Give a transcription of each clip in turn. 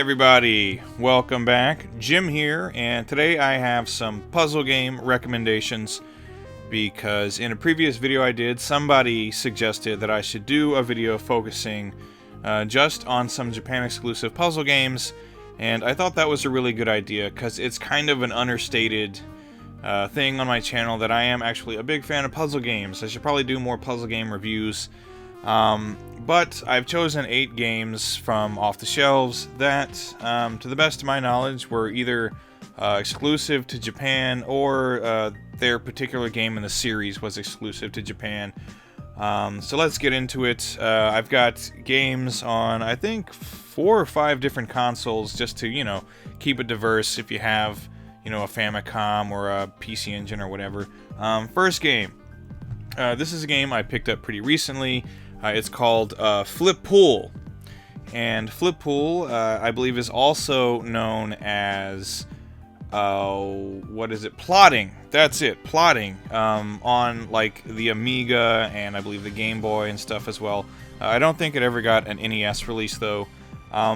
everybody, welcome back. Jim here, and today I have some puzzle game recommendations because in a previous video I did, somebody suggested that I should do a video focusing just on some Japan exclusive puzzle games, and I thought that was a really good idea because it's kind of an understated thing on my channel that I am actually a big fan of puzzle games. I should probably do more puzzle game reviews. But I've chosen 8 games from off the shelves that, to the best of my knowledge, were either exclusive to Japan or their particular game in the series was exclusive to Japan. So let's get into it. I've got games on, I think, 4 or 5 different consoles just to, keep it diverse if you have, a Famicom or a PC Engine or whatever. First game. This is a game I picked up pretty recently. It's called Flipull, and Flipull, I believe, is also known as, plotting. That's it, plotting, on, like, the Amiga, and I believe the Game Boy and stuff as well. I don't think it ever got an NES release, though.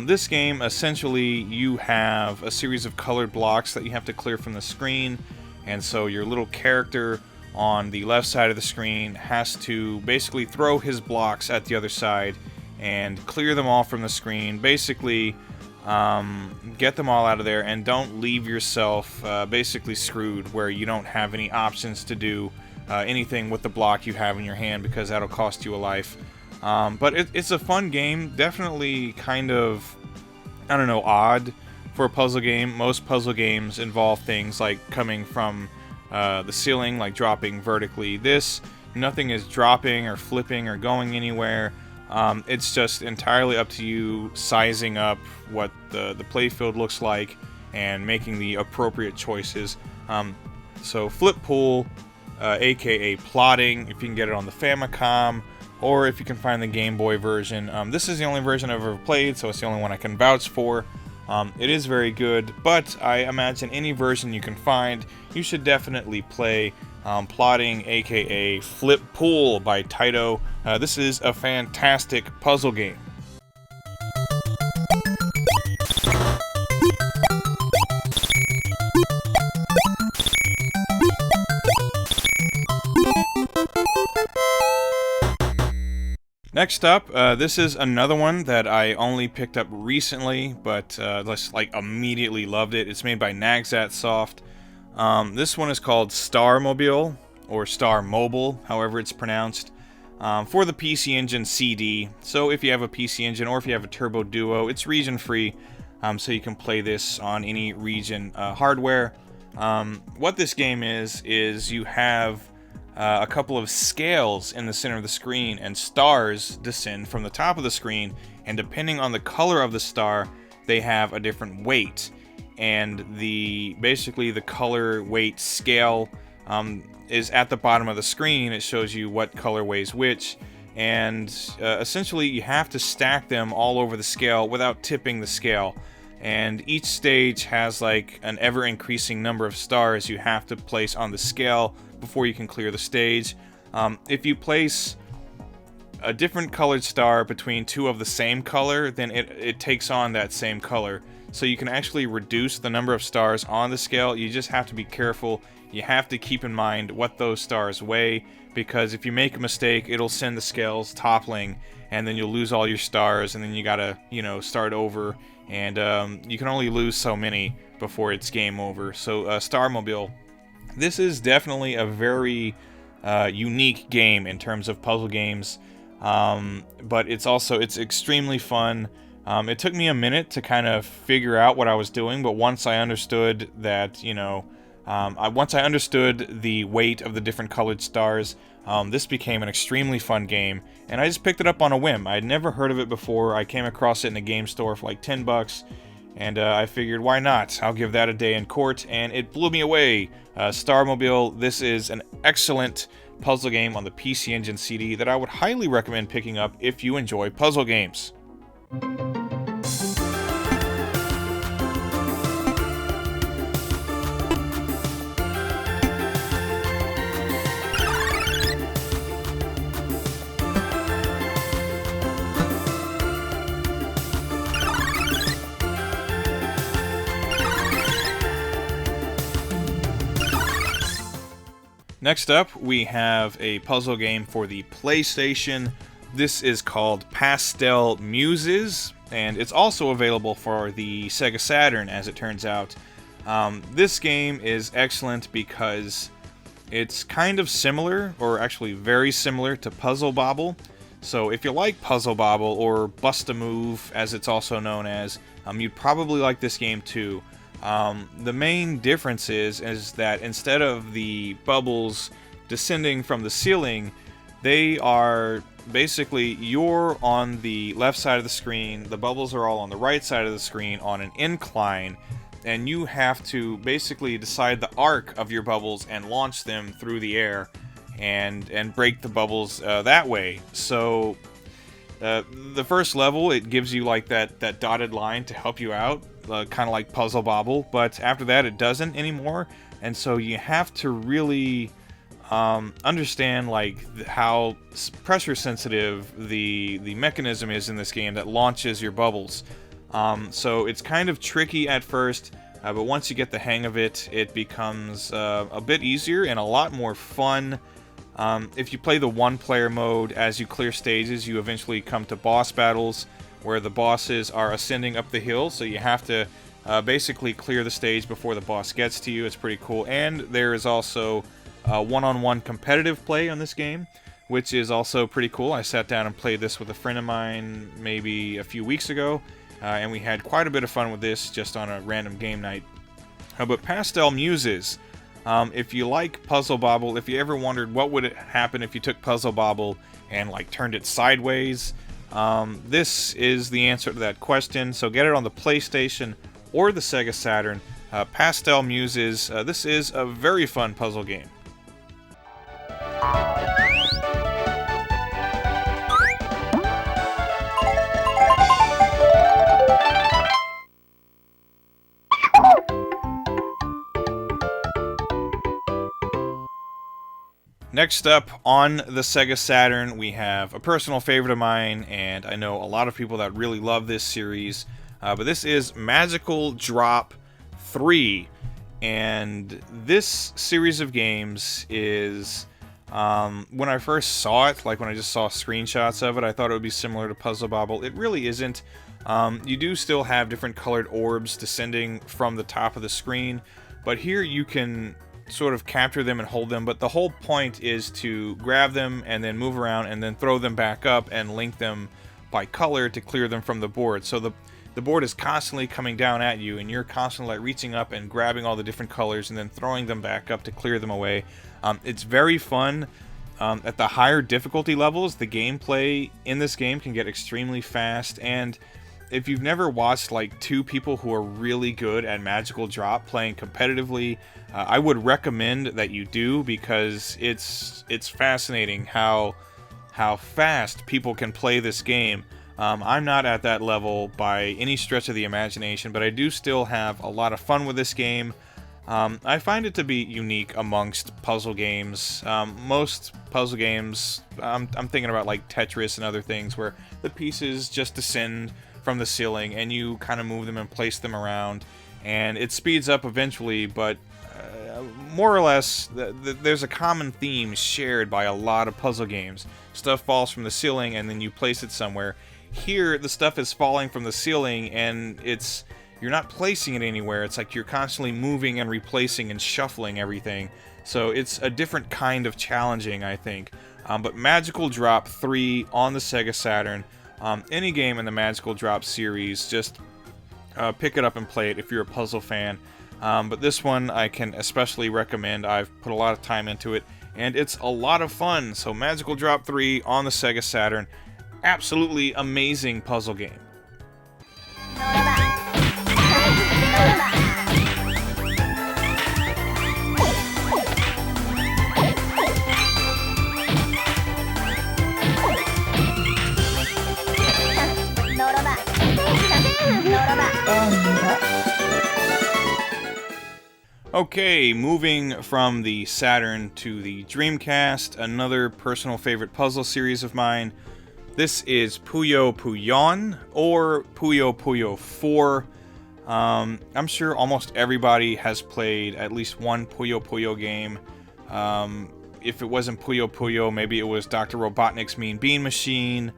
This game, essentially, you have a series of colored blocks that you have to clear from the screen, and so your little character on the left side of the screen has to basically throw his blocks at the other side and clear them all from the screen. Basically, get them all out of there and don't leave yourself basically screwed where you don't have any options to do anything with the block you have in your hand because that'll cost you a life. But it's a fun game, definitely kind of, odd for a puzzle game. Most puzzle games involve things like coming from the ceiling, like dropping vertically. Nothing is dropping or flipping or going anywhere. It's just entirely up to you sizing up what the playfield looks like and making the appropriate choices. So Flipull, aka plotting, if you can get it on the Famicom, or if you can find the Game Boy version. This is the only version I've ever played, so it's the only one I can vouch for. It is very good, but I imagine any version you can find, you should definitely play Plotting, aka Flipull by Taito. This is a fantastic puzzle game. Next up, this is another one that I only picked up recently, but just immediately loved it. It's made by Nagsatsoft. This one is called Starmobile, or Star Mobile, however it's pronounced, for the PC Engine CD. So if you have a PC Engine or if you have a Turbo Duo, it's region-free, so you can play this on any region hardware. What this game is you have a couple of scales in the center of the screen, and stars descend from the top of the screen, and depending on the color of the star, they have a different weight. And basically the color weight scale is at the bottom of the screen. It shows you what color weighs which, and essentially you have to stack them all over the scale without tipping the scale. And each stage has like an ever-increasing number of stars you have to place on the scale before you can clear the stage. If you place a different colored star between 2 of the same color, then it takes on that same color. So you can actually reduce the number of stars on the scale. You just have to be careful. You have to keep in mind what those stars weigh, because if you make a mistake, it'll send the scales toppling, and then you'll lose all your stars, and then you gotta, start over, and you can only lose so many before it's game over. So Starmobile. This is definitely a very unique game in terms of puzzle games, but it's extremely fun. It took me a minute to kind of figure out what I was doing, but once I understood that, once I understood the weight of the different colored stars, this became an extremely fun game, and I just picked it up on a whim. I had never heard of it before. I came across it in a game store for like $10, and I figured, why not? I'll give that a day in court, and it blew me away. Starmobile, this is an excellent puzzle game on the PC Engine CD that I would highly recommend picking up if you enjoy puzzle games. Next up, we have a puzzle game for the PlayStation. This is called Pastel Muses, and it's also available for the Sega Saturn, as it turns out. This game is excellent because it's kind of similar, or actually very similar, to Puzzle Bobble. So if you like Puzzle Bobble, or Bust-A-Move, as it's also known as, you'd probably like this game too. The main difference is that instead of the bubbles descending from the ceiling, they are basically, you're on the left side of the screen, the bubbles are all on the right side of the screen on an incline, and you have to basically decide the arc of your bubbles and launch them through the air and break the bubbles that way. So the first level, it gives you like that dotted line to help you out, kind of like Puzzle Bobble, but after that it doesn't anymore, and so you have to really understand like how pressure sensitive the mechanism is in this game that launches your bubbles. So it's kind of tricky at first, but once you get the hang of it, it becomes a bit easier and a lot more fun. If you play the one-player mode, as you clear stages, you eventually come to boss battles where the bosses are ascending up the hill, so you have to basically clear the stage before the boss gets to you. It's pretty cool. And there is also one-on-one competitive play on this game, which is also pretty cool. I sat down and played this with a friend of mine maybe a few weeks ago, and we had quite a bit of fun with this just on a random game night. But Pastel Muses, if you like Puzzle Bobble, if you ever wondered what would happen if you took Puzzle Bobble and like turned it sideways, this is the answer to that question. So get it on the PlayStation or the Sega Saturn. Pastel Muses, this is a very fun puzzle game. Next up, on the Sega Saturn, we have a personal favorite of mine, and I know a lot of people that really love this series, but this is Magical Drop 3, and this series of games is, when I first saw it, like when I just saw screenshots of it, I thought it would be similar to Puzzle Bobble. It really isn't. You do still have different colored orbs descending from the top of the screen, but here you can sort of capture them and hold them, but the whole point is to grab them and then move around and then throw them back up and link them by color to clear them from the board. So the board is constantly coming down at you, and you're constantly like reaching up and grabbing all the different colors and then throwing them back up to clear them away. It's very fun. At the higher difficulty levels, the gameplay in this game can get extremely fast, and if you've never watched like two people who are really good at Magical Drop playing competitively, I would recommend that you do, because it's fascinating how fast people can play this game. I'm not at that level by any stretch of the imagination, but I do still have a lot of fun with this game. I find it to be unique amongst puzzle games. Most puzzle games, I'm thinking about like Tetris and other things, where the pieces just descend from the ceiling and you kind of move them and place them around, and it speeds up eventually, but more or less there's a common theme shared by a lot of puzzle games. Stuff falls from the ceiling and then you place it somewhere. Here the stuff is falling from the ceiling and you're not placing it anywhere. It's like you're constantly moving and replacing and shuffling everything. So it's a different kind of challenging, I think. But Magical Drop 3 on the Sega Saturn, any game in the Magical Drop series, just pick it up and play it if you're a puzzle fan. But this one I can especially recommend. I've put a lot of time into it, and it's a lot of fun. So Magical Drop 3 on the Sega Saturn, absolutely amazing puzzle game. Okay, moving from the Saturn to the Dreamcast, another personal favorite puzzle series of mine. This is Puyo Puyo, or Puyo Puyo 4. I'm sure almost everybody has played at least one Puyo Puyo game. if it wasn't Puyo Puyo, maybe it was Dr. Robotnik's Mean Bean Machine,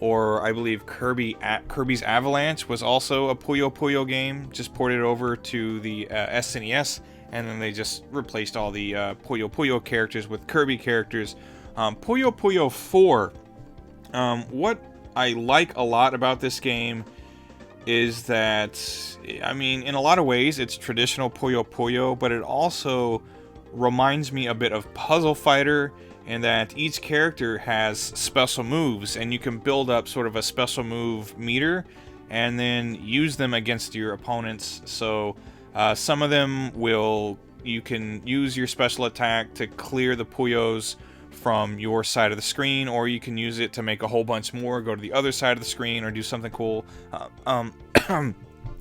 or I believe Kirby's Avalanche was also a Puyo Puyo game, just ported over to the SNES, and then they just replaced all the Puyo Puyo characters with Kirby characters. Puyo Puyo 4, what I like a lot about this game is that, I mean, in a lot of ways, it's traditional Puyo Puyo, but it also reminds me a bit of Puzzle Fighter, in that each character has special moves, and you can build up sort of a special move meter, and then use them against your opponents. So, some of them you can use your special attack to clear the Puyos from your side of the screen, or you can use it to make a whole bunch more, go to the other side of the screen, or do something cool.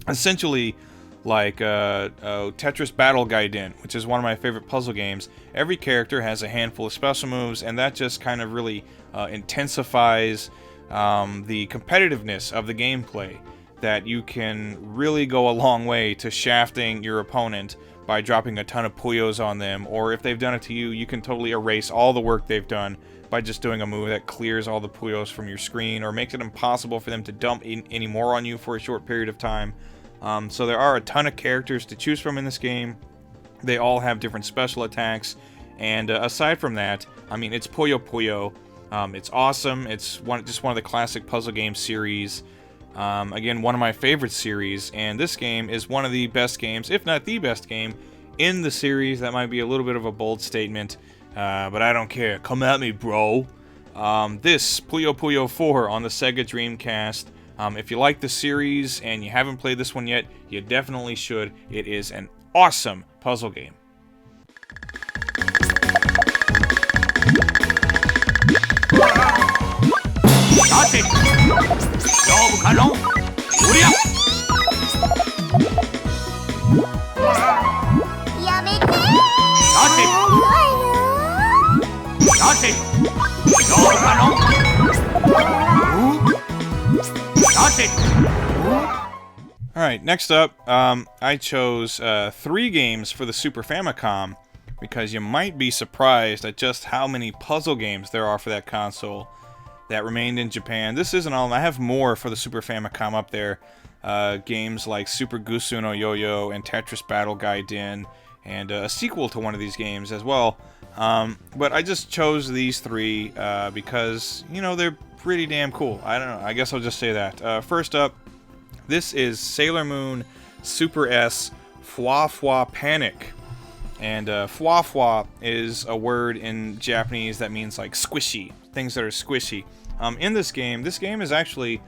Essentially, like Tetris Battle Gaiden, which is one of my favorite puzzle games. Every character has a handful of special moves, and that just kind of really intensifies the competitiveness of the gameplay. That you can really go a long way to shafting your opponent by dropping a ton of Puyos on them, or if they've done it to you, you can totally erase all the work they've done by just doing a move that clears all the Puyos from your screen, or makes it impossible for them to dump any more on you for a short period of time. So there are a ton of characters to choose from in this game. They all have different special attacks, and aside from that, I mean, it's Puyo Puyo. It's awesome. It's just one of the classic puzzle game series. Again, one of my favorite series, and this game is one of the best games, if not the best game, in the series. That might be a little bit of a bold statement, but I don't care. Come at me, bro. This, Puyo Puyo 4 on the Sega Dreamcast. If you like the series and you haven't played this one yet, you definitely should. It is an awesome puzzle game. Alright, next up, I chose 3 games for the Super Famicom, because you might be surprised at just how many puzzle games there are for that console that remained in Japan. This isn't all. I have more for the Super Famicom up there. Games like Super Gusu no Yo-Yo and Tetris Battle Gaiden, and a sequel to one of these games as well. But I just chose these 3 because, you know, they're pretty damn cool. I don't know. I guess I'll just say that. First up, this is Sailor Moon Super S Fwa Fwa Panic. And Fwa Fwa is a word in Japanese that means like squishy, things that are squishy. In this game is actually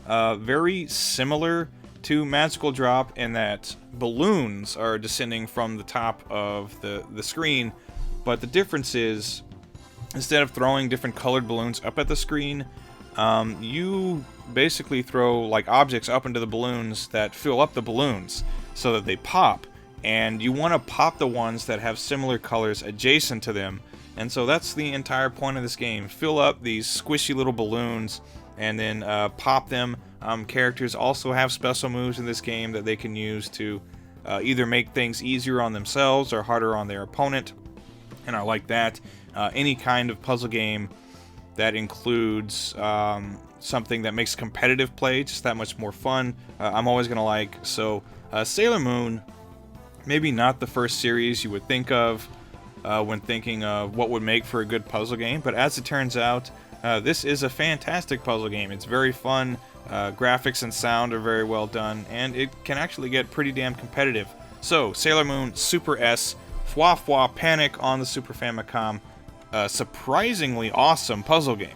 very similar to Magical Drop in that balloons are descending from the top of the screen, but the difference is, instead of throwing different colored balloons up at the screen, you basically throw like objects up into the balloons that fill up the balloons so that they pop, and you want to pop the ones that have similar colors adjacent to them. And so that's the entire point of this game. Fill up these squishy little balloons and then pop them. Characters also have special moves in this game that they can use to either make things easier on themselves or harder on their opponent. And I like that. Any kind of puzzle game that includes something that makes competitive play just that much more fun, I'm always going to like. So Sailor Moon, maybe not the first series you would think of when thinking of what would make for a good puzzle game, but as it turns out, this is a fantastic puzzle game. It's very fun, graphics and sound are very well done, and it can actually get pretty damn competitive. So, Sailor Moon Super S Fwa Fwa Panic on the Super Famicom, a surprisingly awesome puzzle game.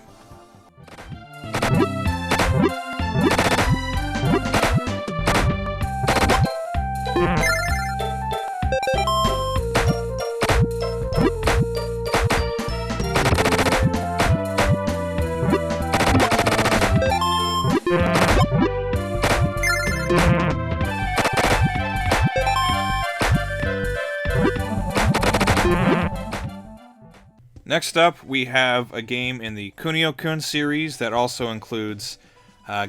Next up, we have a game in the Kunio-kun series that also includes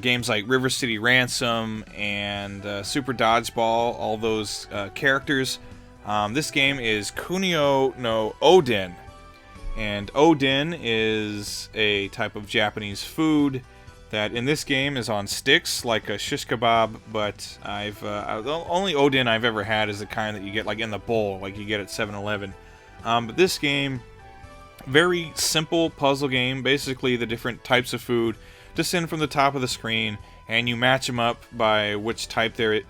games like River City Ransom and Super Dodgeball, all those characters. This game is Kunio No Odin. And Oden is a type of Japanese food that in this game is on sticks, like a shish kebab, but the only Oden I've ever had is the kind that you get like in the bowl, like you get at 7-Eleven. But this game, very simple puzzle game, basically the different types of food descend from the top of the screen, and you match them up by which type that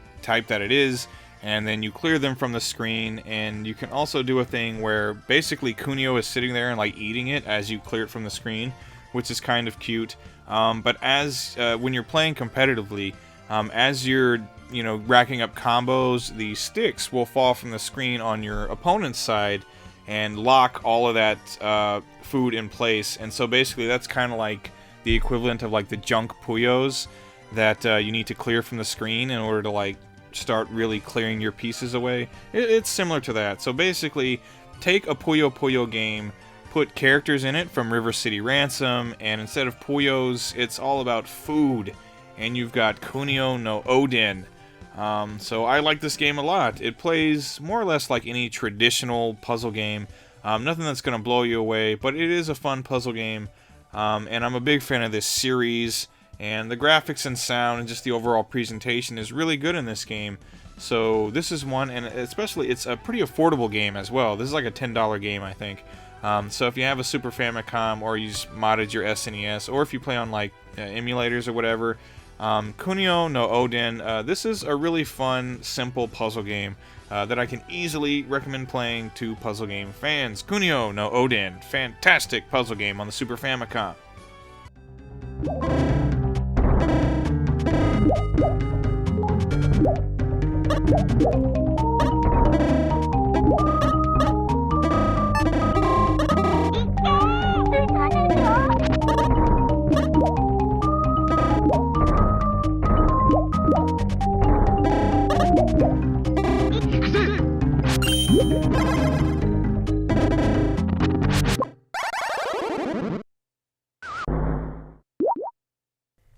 it is, and then you clear them from the screen. And you can also do a thing where basically Kunio is sitting there and like eating it as you clear it from the screen, which is kind of cute. But as when you're playing competitively, as you're racking up combos, the sticks will fall from the screen on your opponent's side and lock all of that food in place. And so basically that's kind of like the equivalent of like the junk Puyos that you need to clear from the screen in order to like start really clearing your pieces away. It's similar to that. So basically, take a Puyo Puyo game, put characters in it from River City Ransom, and instead of Puyos, it's all about food. And you've got Kunio No Odin. So I like this game a lot. It plays more or less like any traditional puzzle game. Nothing that's going to blow you away, but it is a fun puzzle game. And I'm a big fan of this series. And the graphics and sound and just the overall presentation is really good in this game. So this is one, and especially it's a pretty affordable game as well. This is like a $10 game, I think. So if you have a Super Famicom, or you just modded your SNES, or if you play on like emulators or whatever, Kunio No Odin, this is a really fun, simple puzzle game that I can easily recommend playing to puzzle game fans. Kunio No Odin, fantastic puzzle game on the Super Famicom.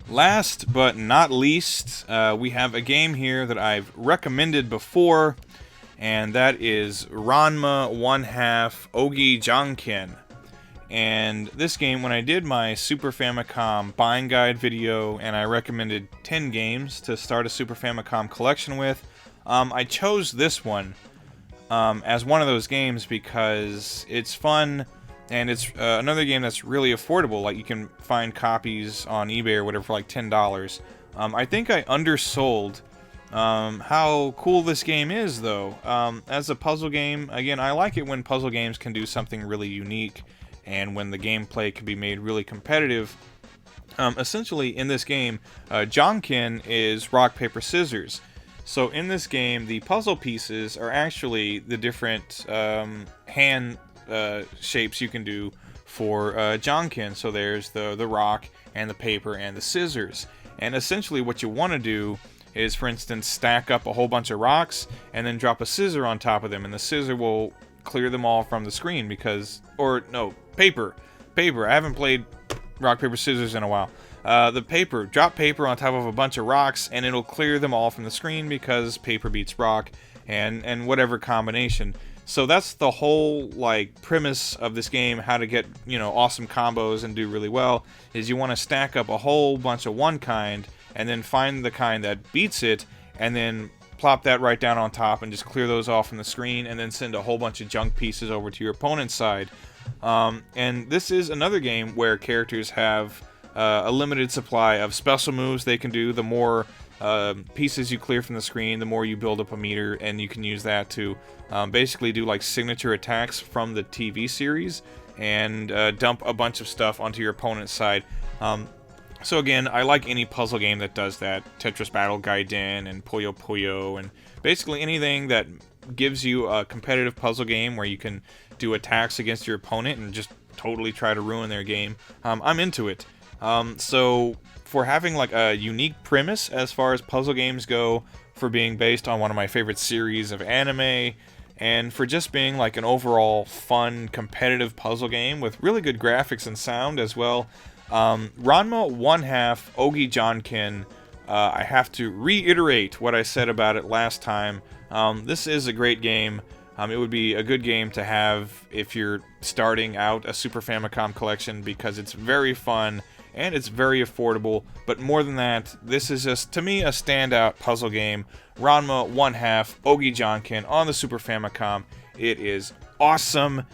Last but not least, we have a game here that I've recommended before, and that is Ranma 1/2 Ougi Janken. And this game, when I did my Super Famicom buying guide video, and I recommended 10 games to start a Super Famicom collection with, I chose this one as one of those games because it's fun. And it's another game that's really affordable. Like, you can find copies on eBay or whatever for like $10. I think I undersold how cool this game is, though. As a puzzle game, again, I like it when puzzle games can do something really unique, and when the gameplay can be made really competitive. Essentially, in this game, Janken is rock, paper, scissors. So in this game, the puzzle pieces are actually the different hand shapes you can do for Janken. So there's the rock and the paper and the scissors. And essentially what you want to do is, for instance, stack up a whole bunch of rocks and then drop a scissor on top of them, and the scissor will clear them all from the screen because, or no, paper. I haven't played rock, paper, scissors in a while. Drop paper on top of a bunch of rocks and it'll clear them all from the screen because paper beats rock and whatever combination. So that's the whole like premise of this game, how to get, awesome combos and do really well, is you want to stack up a whole bunch of one kind and then find the kind that beats it and then plop that right down on top and just clear those off from the screen and then send a whole bunch of junk pieces over to your opponent's side. And this is another game where characters have a limited supply of special moves they can do. The more pieces you clear from the screen, the more you build up a meter, and you can use that to basically do like signature attacks from the TV series and dump a bunch of stuff onto your opponent's side. So again, I like any puzzle game that does that. Tetris Battle Gaiden and Puyo Puyo, and basically anything that gives you a competitive puzzle game where you can do attacks against your opponent and just totally try to ruin their game. I'm into it. So for having like a unique premise as far as puzzle games go, for being based on one of my favorite series of anime, and for just being like an overall fun, competitive puzzle game with really good graphics and sound as well, Ranma 1/2 Ougi Janken, I have to reiterate what I said about it last time. This is a great game. It would be a good game to have if you're starting out a Super Famicom collection, because it's very fun and it's very affordable. But more than that, this is just, to me, a standout puzzle game. Ranma 1/2 Ougi Janken on the Super Famicom. It is awesome.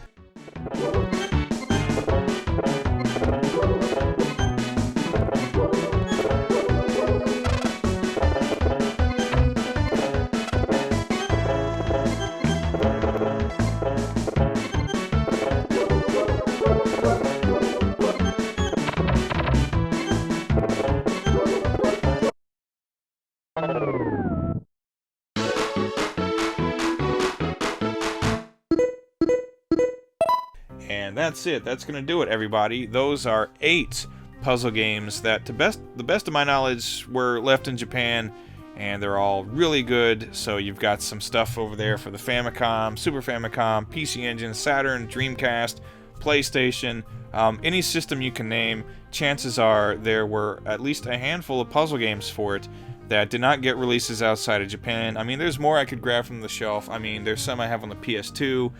And that's it. That's going to do it, everybody. Those are 8 puzzle games that, to the best of my knowledge, were left in Japan, and they're all really good. So you've got some stuff over there for the Famicom, Super Famicom, PC Engine, Saturn, Dreamcast, PlayStation, any system you can name. Chances are there were at least a handful of puzzle games for it that did not get releases outside of Japan. I mean, there's more I could grab from the shelf. I mean, there's some I have on the PS2.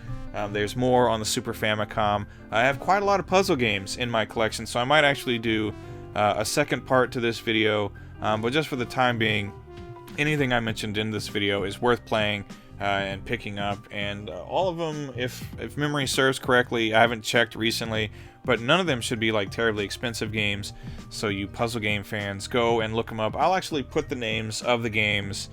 There's more on the Super Famicom. I have quite a lot of puzzle games in my collection, so I might actually do a second part to this video. But just for the time being, anything I mentioned in this video is worth playing and picking up. And all of them, if memory serves correctly, I haven't checked recently, but none of them should be like terribly expensive games. So you puzzle game fans, go and look them up. I'll actually put the names of the games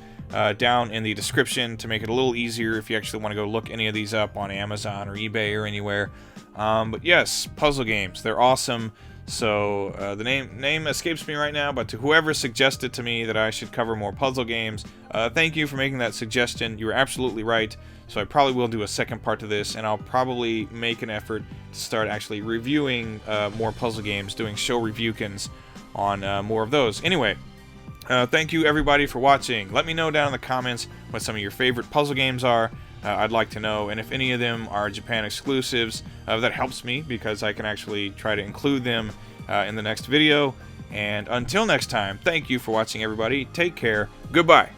down in the description to make it a little easier if you actually want to go look any of these up on Amazon or eBay or anywhere. But yes, puzzle games, they're awesome. So the name escapes me right now, but to whoever suggested to me that I should cover more puzzle games, thank you for making that suggestion. You were absolutely right. So I probably will do a second part to this, and I'll probably make an effort to start actually reviewing more puzzle games, doing KidShoryukens on more of those. Anyway, thank you everybody for watching. Let me know down in the comments what some of your favorite puzzle games are. I'd like to know, and if any of them are Japan exclusives, that helps me because I can actually try to include them in the next video. And until next time, thank you for watching, everybody. Take care. Goodbye.